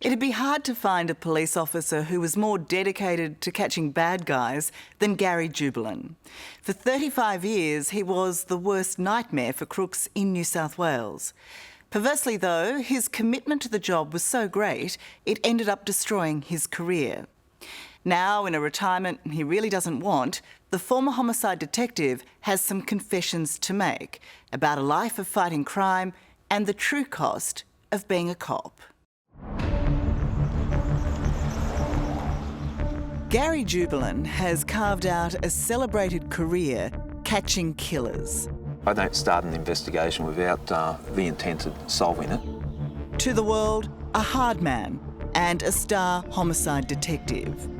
It'd be hard to find a police officer who was more dedicated to catching bad guys than Gary Jubelin. For 35 years, he was the worst nightmare for crooks in New South Wales. Perversely, though, his commitment to the job was so great, it ended up destroying his career. Now, in a retirement he really doesn't want, the former homicide detective has some confessions to make about a life of fighting crime and the true cost of being a cop. Gary Jubelin has carved out a celebrated career catching killers. I don't start an investigation without the intent of solving it. To the world, a hard man and a star homicide detective.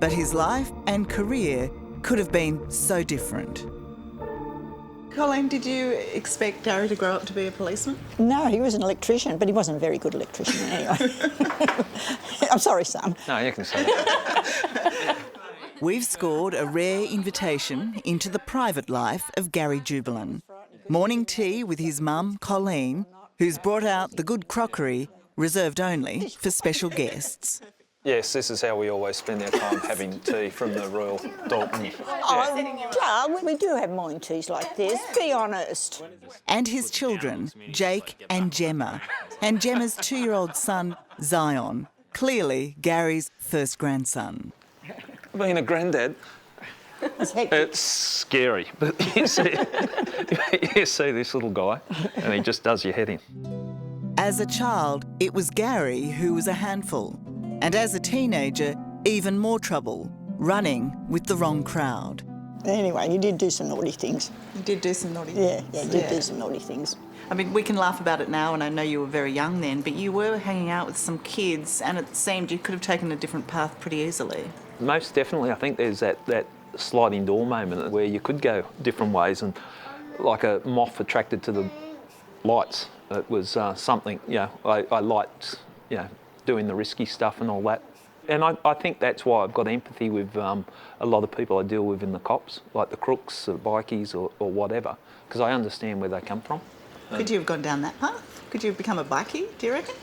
But his life and career could have been so different. Colleen, did you expect Gary to grow up to be a policeman? No, he was an electrician, but he wasn't a very good electrician anyway. I'm sorry, son. No, you can say that. We've scored a rare invitation into the private life of Gary Jubelin. Morning tea with his mum, Colleen, who's brought out the good crockery reserved only for special guests. Yes, this is how we always spend our time, having tea from the Royal Dalton. Oh, we do have morning teas like this, be honest. And his children, Jake and Gemma, and Gemma's 2-year-old son, Zion, clearly Gary's first grandson. Being a granddad, it's scary, but you see this little guy and he just does your head in. As a child, it was Gary who was a handful. And as a teenager, even more trouble, running with the wrong crowd. Anyway, he did do some naughty things. You did do some naughty things? Yeah, he did do some naughty things. I mean, we can laugh about it now, and I know you were very young then, but you were hanging out with some kids, and it seemed you could have taken a different path pretty easily. Most definitely, I think there's that sliding door moment where you could go different ways, and like a moth attracted to the lights. It was something, I liked, doing the risky stuff and all that. And I think that's why I've got empathy with a lot of people I deal with in the cops, like the crooks or bikies or whatever, because I understand where they come from. Could you have gone down that path? Could you have become a bikie, do you reckon?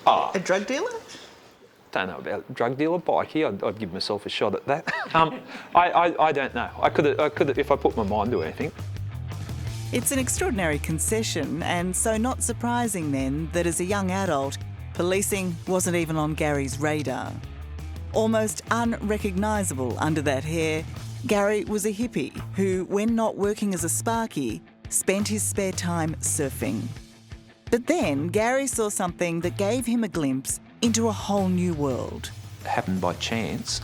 A drug dealer? Don't know about drug dealer, bikie. I'd give myself a shot at that. I don't know. I could have, if I put my mind to anything. It's an extraordinary concession, and so not surprising then that as a young adult, policing wasn't even on Gary's radar. Almost unrecognisable under that hair, Gary was a hippie who, when not working as a sparky, spent his spare time surfing. But then Gary saw something that gave him a glimpse into a whole new world. It happened by chance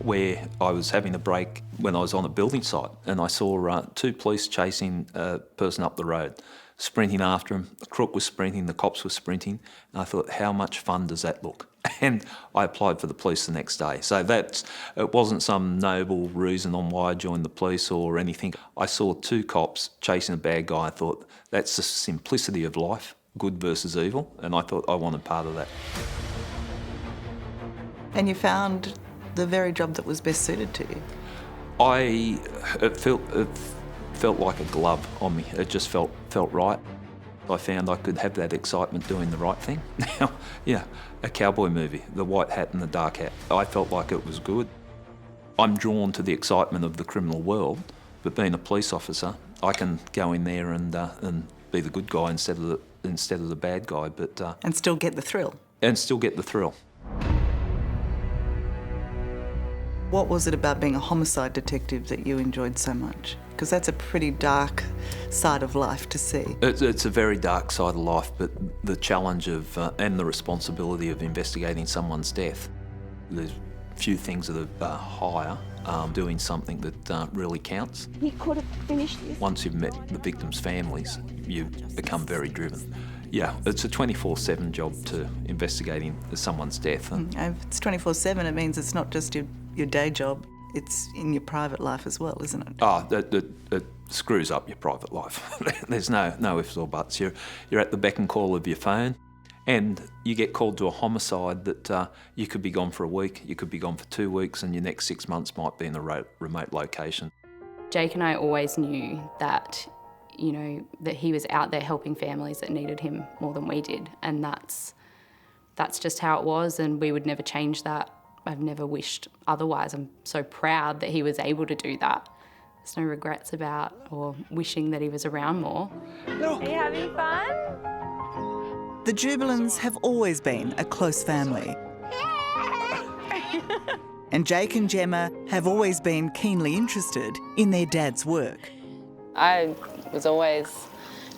where I was having a break when I was on a building site and I saw 2 police chasing a person up the road, sprinting after him. The crook was sprinting, the cops were sprinting, and I thought, how much fun does that look? And I applied for the police the next day. So it wasn't some noble reason on why I joined the police or anything. I saw 2 cops chasing a bad guy. I thought, that's the simplicity of life, good versus evil, and I thought I wanted part of that. And you found the very job that was best suited to you? It felt like a glove on me. It just felt right. I found I could have that excitement doing the right thing. Now, a cowboy movie, the white hat and the dark hat. I felt like it was good. I'm drawn to the excitement of the criminal world, but being a police officer, I can go in there and be the good guy instead of the bad guy. But and still get the thrill. And still get the thrill. What was it about being a homicide detective that you enjoyed so much? Because that's a pretty dark side of life to see. It's a very dark side of life, but the challenge of and the responsibility of investigating someone's death. There's few things that are higher, doing something that really counts. He could have finished this. Once you've met the victims' families, you become very driven. Yeah, it's a 24/7 job to investigating someone's death. If it's 24/7, it means it's not just your day job, it's in your private life as well, isn't it? It screws up your private life. There's no ifs or buts. You're at the beck and call of your phone, and you get called to a homicide that you could be gone for a week, you could be gone for 2 weeks, and your next 6 months might be in a remote location. Jake and I always knew that, that he was out there helping families that needed him more than we did, and that's that's just how it was and we would never change that. I've never wished otherwise. I'm so proud that he was able to do that. There's no regrets about or wishing that he was around more. Are you having fun? The Jubelins have always been a close family. And Jake and Gemma have always been keenly interested in their dad's work. I was always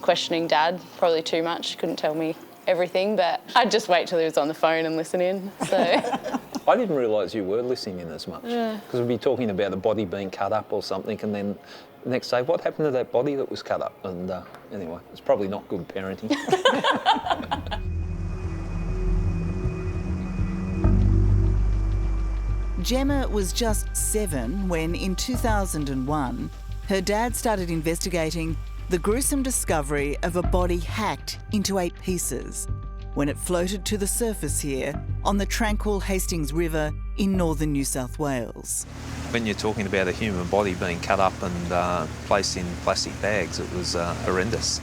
questioning Dad, probably too much, couldn't tell me everything, but I'd just wait till he was on the phone and listen in, so. I didn't realise you were listening in as much. Because we'd be talking about the body being cut up or something, and then the next day, what happened to that body that was cut up? And anyway, it's probably not good parenting. Gemma was just 7 when, in 2001, her dad started investigating the gruesome discovery of a body hacked into 8 pieces when it floated to the surface here on the tranquil Hastings River in northern New South Wales. When you're talking about a human body being cut up and placed in plastic bags, it was horrendous.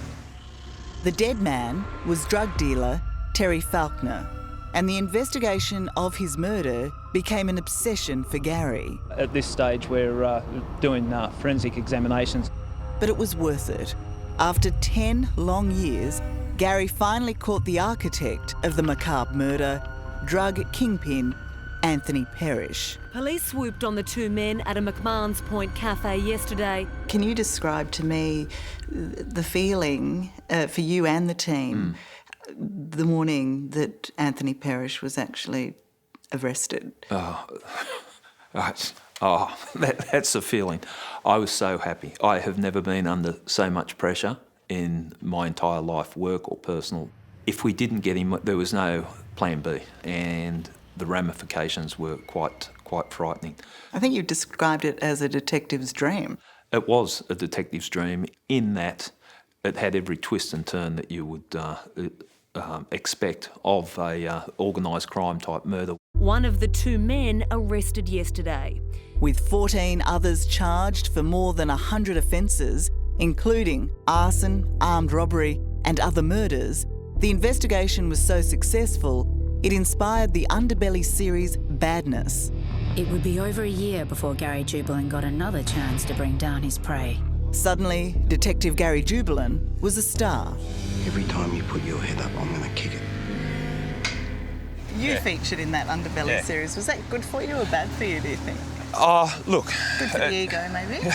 The dead man was drug dealer Terry Falkner, and the investigation of his murder became an obsession for Gary. At this stage, we're doing forensic examinations. But it was worth it. After 10 long years, Gary finally caught the architect of the macabre murder, drug kingpin Anthony Parrish. Police swooped on the 2 men at a McMahon's Point cafe yesterday. Can you describe to me the feeling for you and the team the morning that Anthony Parrish was actually arrested? That's the feeling. I was so happy. I have never been under so much pressure in my entire life, work or personal. If we didn't get him, there was no plan B, and the ramifications were quite frightening. I think you described it as a detective's dream. It was a detective's dream in that it had every twist and turn that you would expect of a organised crime type murder. One of the 2 men arrested yesterday. With 14 others charged for more than 100 offences, including arson, armed robbery and other murders, the investigation was so successful it inspired the Underbelly series Badness. It would be over a year before Gary Jubelin got another chance to bring down his prey. Suddenly, Detective Gary Jubelin was a star. Every time you put your head up, I'm going to kick it. You featured in that Underbelly series. Was that good for you or bad for you, do you think? Look. Good for the ego, maybe?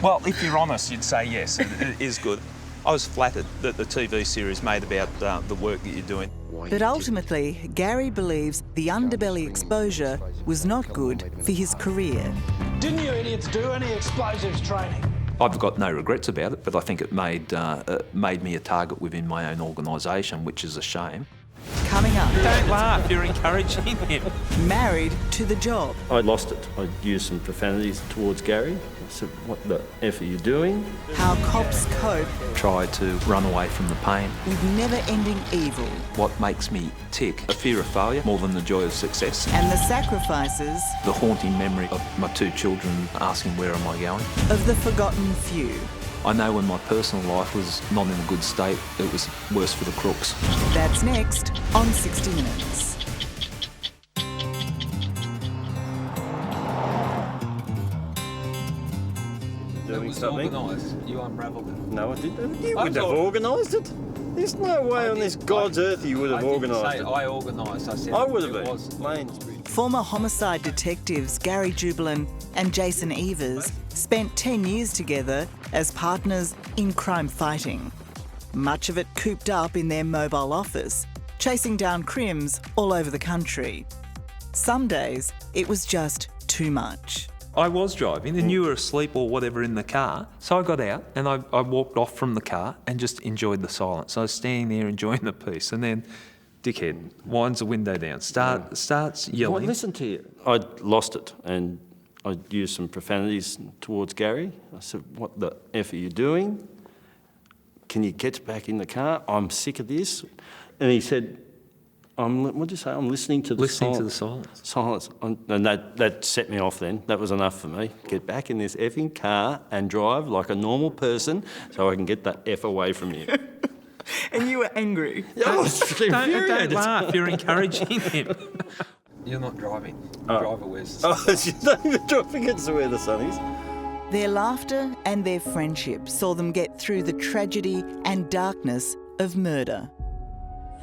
Well, if you're honest, you'd say yes, it is good. I was flattered that the TV series made about the work that you're doing. But ultimately, Gary believes the Underbelly exposure was not good for his career. Didn't you idiots do any explosives training? I've got no regrets about it, but I think it made me a target within my own organisation, which is a shame. Coming up, Don't laugh, you're encouraging him. married to the job. I lost it. I used some profanities towards Gary. I said, what the F are you doing? How cops cope Try to run away from the pain. with never-ending evil. What makes me tick? A fear of failure more than the joy of success. And the sacrifices The haunting memory of my 2 children asking where am I going. of the forgotten few. I know when my personal life was not in a good state, it was worse for the crooks. That's next on 60 Minutes. Doing something? You unravelled it. No, I didn't. You would have organised it. There's no way on this God's earth you would have organised it. I organised. I said I would have it been. was. Plain. Former homicide detectives Gary Jubelin and Jason Evers spent 10 years together as partners in crime fighting. Much of it cooped up in their mobile office, chasing down crims all over the country. Some days, it was just too much. I was driving and you were asleep or whatever in the car. So I got out and I walked off from the car and just enjoyed the silence. I was standing there enjoying the peace, and then dickhead winds the window down, starts yelling. Well, listen to you. I lost it and I used some profanities towards Gary. I said, what the F are you doing? Can you get back in the car? I'm sick of this. And he said, what did you say? I'm listening to the silence. And that set me off then. That was enough for me. Get back in this effing car and drive like a normal person so I can get that F away from you. And you were angry. Don't laugh, you're encouraging him. You're not driving. The driver wears the sun. She's not even driving it to where the sun is. Their laughter and their friendship saw them get through the tragedy and darkness of murder.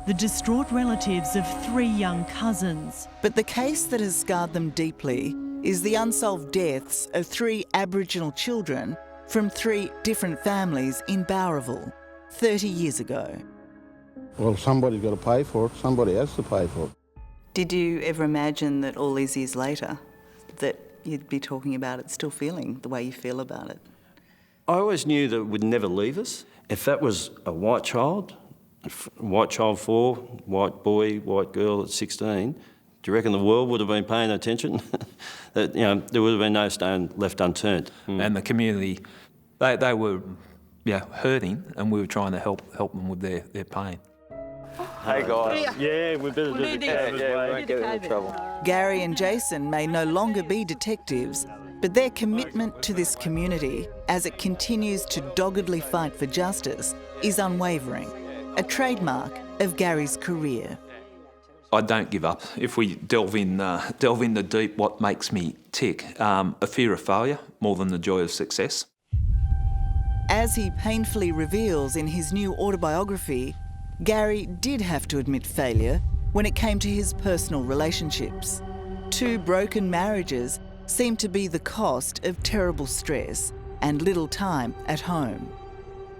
The distraught relatives of 3 young cousins. But the case that has scarred them deeply is the unsolved deaths of 3 Aboriginal children from 3 different families in Bowraville 30 years ago. Well, somebody's got to pay for it. Somebody has to pay for it. Did you ever imagine that all these years later that you'd be talking about it, still feeling the way you feel about it? I always knew that it would never leave us. If that was a white child 4, white boy, white girl at 16, do you reckon the world would have been paying attention? That, there would have been no stone left unturned. And the community, they were hurting, and we were trying to help them with their pain. Hey guys, yeah, we better do the cab. We won't get into trouble. Gary and Jason may no longer be detectives, but their commitment to this community as it continues to doggedly fight for justice is unwavering, a trademark of Gary's career. I don't give up. If we delve in the deep, what makes me tick? A fear of failure more than the joy of success. As he painfully reveals in his new autobiography, Gary did have to admit failure when it came to his personal relationships. 2 broken marriages seemed to be the cost of terrible stress and little time at home.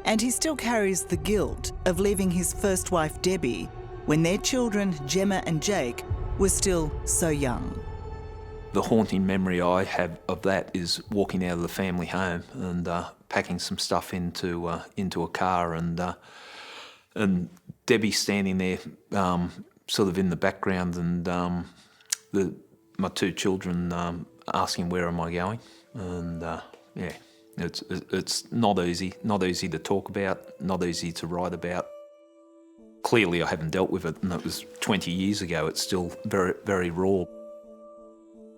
And he still carries the guilt of leaving his first wife, Debbie, when their children, Gemma and Jake, were still so young. The haunting memory I have of that is walking out of the family home and packing some stuff into a car, and Debbie standing there, sort of in the background, and my 2 children asking where am I going, and it's not easy to talk about, not easy to write about. Clearly, I haven't dealt with it, and it was 20 years ago. It's still very, very raw.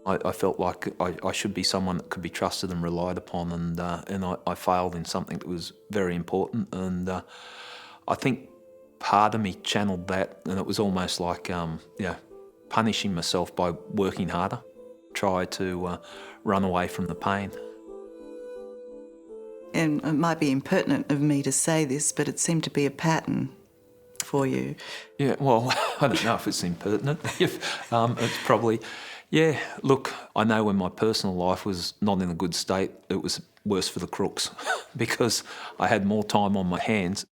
I felt like I should be someone that could be trusted and relied upon, and I failed in something that was very important. And I think part of me channeled that, and it was almost like punishing myself by working harder, try to run away from the pain. And it might be impertinent of me to say this, but it seemed to be a pattern for you. Yeah, well, I don't know if it's impertinent. It's probably... Yeah, look, I know when my personal life was not in a good state, it was worse for the crooks because I had more time on my hands.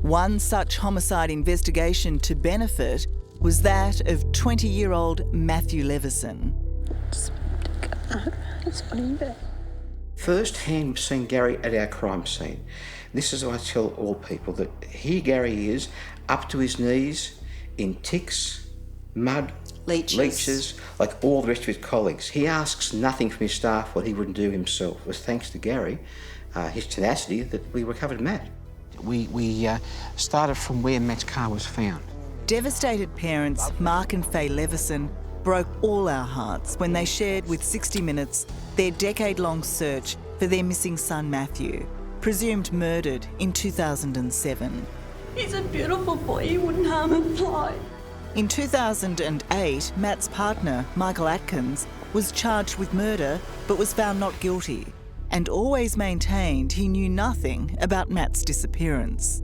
One such homicide investigation to benefit was that of 20-year-old Matthew Leveson. First hand seen Gary at our crime scene. This is what I tell all people, that here Gary is, up to his knees in ticks, mud, leeches, like all the rest of his colleagues. He asks nothing from his staff what he wouldn't do himself. It was thanks to Gary, his tenacity, that we recovered Matt. We started from where Matt's car was found. Devastated parents Mark and Faye Leveson broke all our hearts when they shared with 60 Minutes their decade-long search for their missing son Matthew, presumed murdered in 2007. He's a beautiful boy, he wouldn't harm a fly. In 2008, Matt's partner, Michael Atkins, was charged with murder but was found not guilty and always maintained he knew nothing about Matt's disappearance.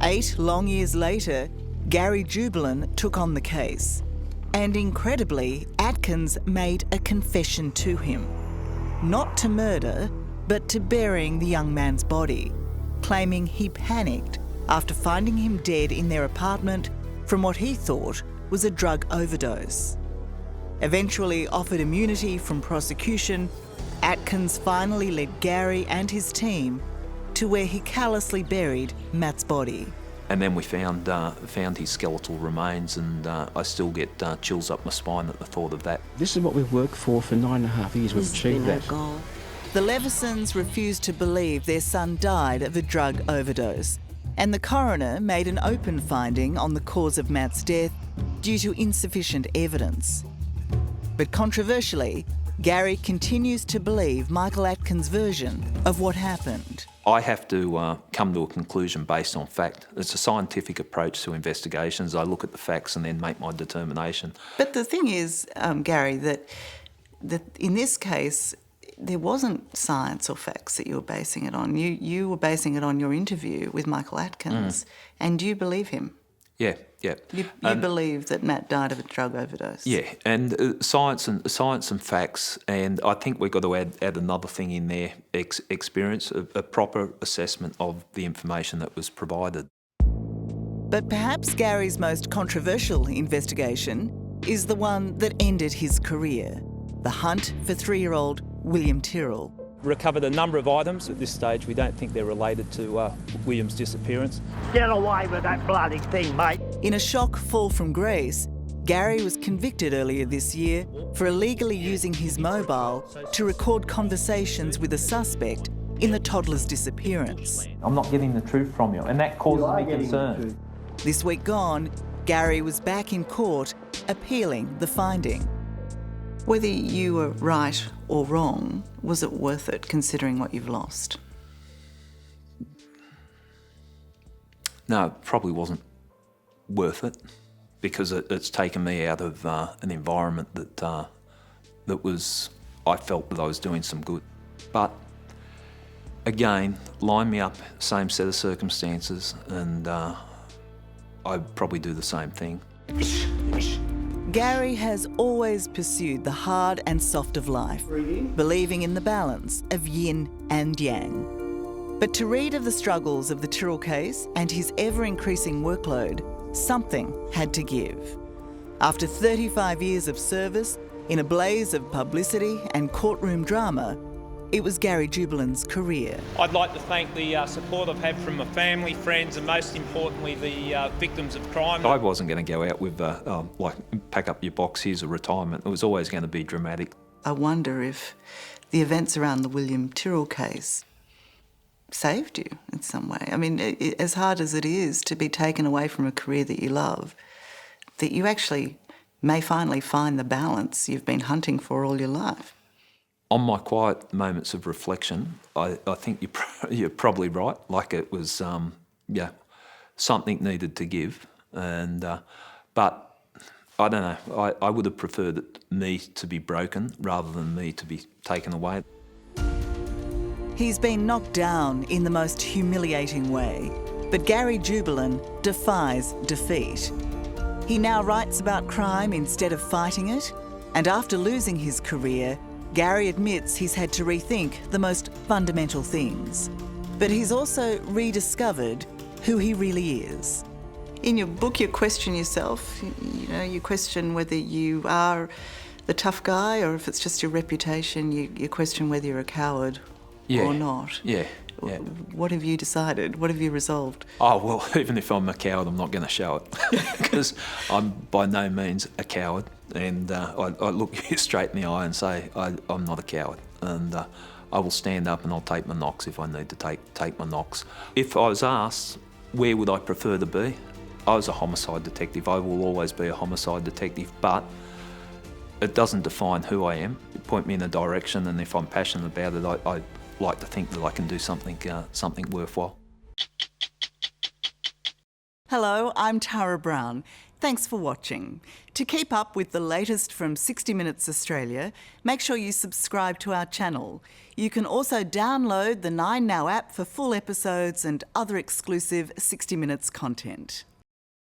8 long years later, Gary Jubelin took on the case. And incredibly, Atkins made a confession to him. Not to murder, but to burying the young man's body, claiming he panicked after finding him dead in their apartment from what he thought was a drug overdose. Eventually offered immunity from prosecution, Atkins finally led Gary and his team to where he callously buried Matt's body. And then we found his skeletal remains, and I still get chills up my spine at the thought of that. This is what we've worked for 9.5 years. We've achieved that. The Levesons refused to believe their son died of a drug overdose, and the coroner made an open finding on the cause of Matt's death due to insufficient evidence. But controversially, Gary continues to believe Michael Atkins' version of what happened. I have to come to a conclusion based on fact. It's a scientific approach to investigations. I look at the facts and then make my determination. But the thing is, Gary, that in this case, there wasn't science or facts that you were basing it on. You were basing it on your interview with Michael Atkins, and you believe him. Yeah. You believe that Matt died of a drug overdose. Yeah, and science and facts, and I think we've got to add another thing in there: experience, a proper assessment of the information that was provided. But perhaps Gary's most controversial investigation is the one that ended his career: the hunt for 3-year-old William Tyrrell. Recovered a number of items. At this stage, we don't think they're related to William's disappearance. Get away with that bloody thing, mate. In a shock fall from grace, Gary was convicted earlier this year for illegally using his mobile to record conversations with a suspect in the toddler's disappearance. I'm not getting the truth from you, and that causes me concern. This week gone, Gary was back in court appealing the finding. Whether you were right or wrong, was it worth it considering what you've lost? No, it probably wasn't worth it, because it's taken me out of an environment that was, I felt that I was doing some good. But again, line me up, same set of circumstances, and I'd probably do the same thing. Gary has always pursued the hard and soft of life, believing in the balance of yin and yang. But to read of the struggles of the Tyrrell case and his ever-increasing workload, something had to give. After 35 years of service, in a blaze of publicity and courtroom drama, it was Gary Jubelin's career. I'd like to thank the support I've had from my family, friends, and most importantly, the victims of crime. I wasn't going to go out with, like, pack up your box, here's a retirement. It was always going to be dramatic. I wonder if the events around the William Tyrrell case saved you in some way. I mean, as hard as it is to be taken away from a career that you love, that you actually may finally find the balance you've been hunting for all your life. On my quiet moments of reflection, I think you're probably right. Like, it was, something needed to give. And but I don't know. I would have preferred me to be broken rather than me to be taken away. He's been knocked down in the most humiliating way, but Gary Jubelin defies defeat. He now writes about crime instead of fighting it, and after losing his career, Gary admits he's had to rethink the most fundamental things. But he's also rediscovered who he really is. In your book, you question yourself. You question whether you are the tough guy or if it's just your reputation. You question whether you're a coward or not. Yeah. What have you decided? What have you resolved? Oh, well, even if I'm a coward, I'm not going to show it, because I'm by no means a coward. And I look you straight in the eye and say, I'm not a coward. And I will stand up and I'll take my knocks if I need to take my knocks. If I was asked, where would I prefer to be? I was a homicide detective. I will always be a homicide detective, but it doesn't define who I am. You point me in a direction, and if I'm passionate about it, I like to think that I can do something worthwhile. Hello, I'm Tara Brown. Thanks for watching. To keep up with the latest from 60 Minutes Australia, make sure you subscribe to our channel. You can also download the 9Now app for full episodes and other exclusive 60 Minutes content.